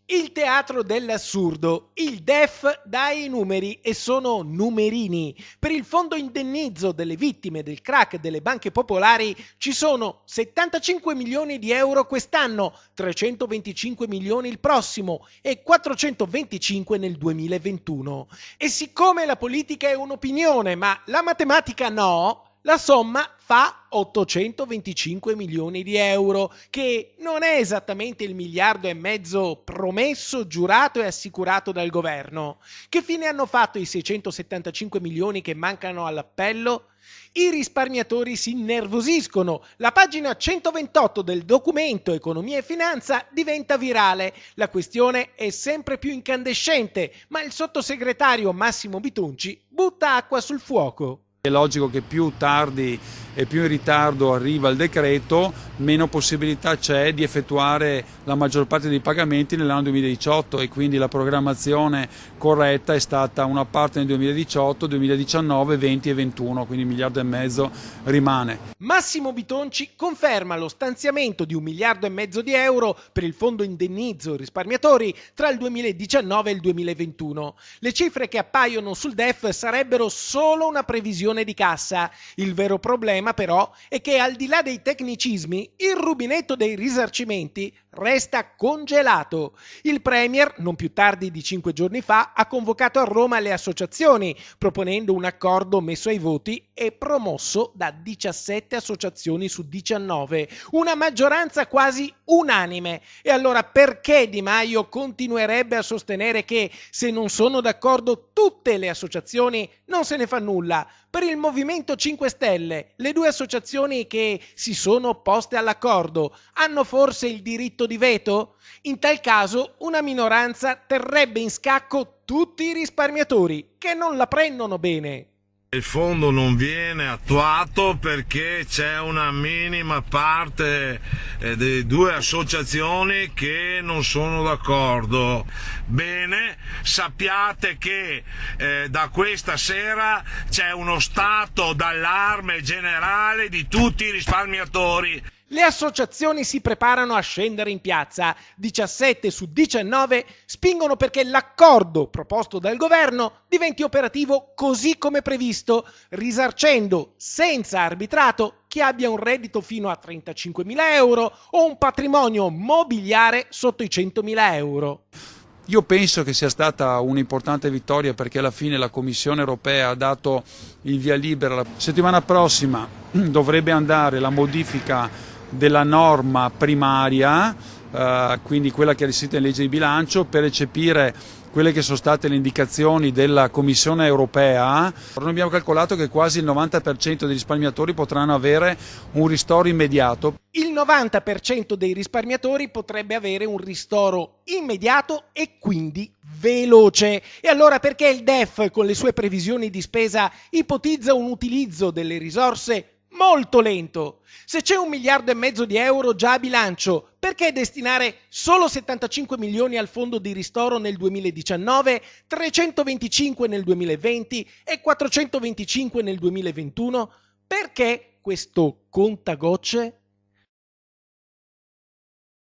Il teatro dell'assurdo. Il DEF dà i numeri e sono numerini. Per il fondo indennizzo delle vittime del crack delle banche popolari ci sono 75 milioni di euro quest'anno, 325 milioni il prossimo e 425 nel 2021. E siccome la politica è un'opinione, ma la matematica no, la somma fa 825 milioni di euro, che non è esattamente il 1,5 miliardi promesso, giurato e assicurato dal governo. Che fine hanno fatto i 675 milioni che mancano all'appello? I risparmiatori si innervosiscono. La pagina 128 del documento Economia e Finanza diventa virale. La questione è sempre più incandescente, ma il sottosegretario Massimo Bitonci butta acqua sul fuoco. È logico che più tardi e più in ritardo arriva il decreto, meno possibilità c'è di effettuare la maggior parte dei pagamenti nell'anno 2018 e quindi la programmazione corretta è stata una parte nel 2018, 2019, 20 e 21, quindi 1,5 miliardi rimane. Massimo Bitonci conferma lo stanziamento di 1,5 miliardi di euro per il fondo indennizzo risparmiatori tra il 2019 e il 2021. Le cifre che appaiono sul DEF sarebbero solo una previsione di cassa. Il vero problema però è che al di là dei tecnicismi il rubinetto dei risarcimenti resta congelato. Il Premier, non più tardi di 5 giorni fa, ha convocato a Roma le associazioni, proponendo un accordo messo ai voti e promosso da 17 associazioni su 19, una maggioranza quasi unanime. E allora perché Di Maio continuerebbe a sostenere che se non sono d'accordo tutte le associazioni non se ne fa nulla? Per il Movimento 5 Stelle, le due associazioni che si sono opposte all'accordo hanno forse il diritto di veto? In tal caso una minoranza terrebbe in scacco tutti i risparmiatori che non la prendono bene. Il fondo non viene attuato perché c'è una minima parte delle due associazioni che non sono d'accordo. Bene, sappiate che da questa sera c'è uno stato d'allarme generale di tutti i risparmiatori. Le associazioni si preparano a scendere in piazza. 17 su 19 spingono perché l'accordo proposto dal governo diventi operativo così come previsto, risarcendo senza arbitrato chi abbia un reddito fino a 35.000 euro o un patrimonio mobiliare sotto i 100.000 euro. Io penso che sia stata un'importante vittoria perché alla fine la Commissione europea ha dato il via libera. La settimana prossima dovrebbe andare la modifica della norma primaria, quindi quella che è riscritta in legge di bilancio, per recepire quelle che sono state le indicazioni della Commissione europea. Noi abbiamo calcolato che quasi il 90% dei risparmiatori potranno avere un ristoro immediato. Il 90% dei risparmiatori potrebbe avere un ristoro immediato e quindi veloce. E allora perché il DEF con le sue previsioni di spesa ipotizza un utilizzo delle risorse molto lento? Se c'è 1,5 miliardi di euro già a bilancio, perché destinare solo 75 milioni al fondo di ristoro nel 2019, 325 nel 2020 e 425 nel 2021? Perché questo contagocce?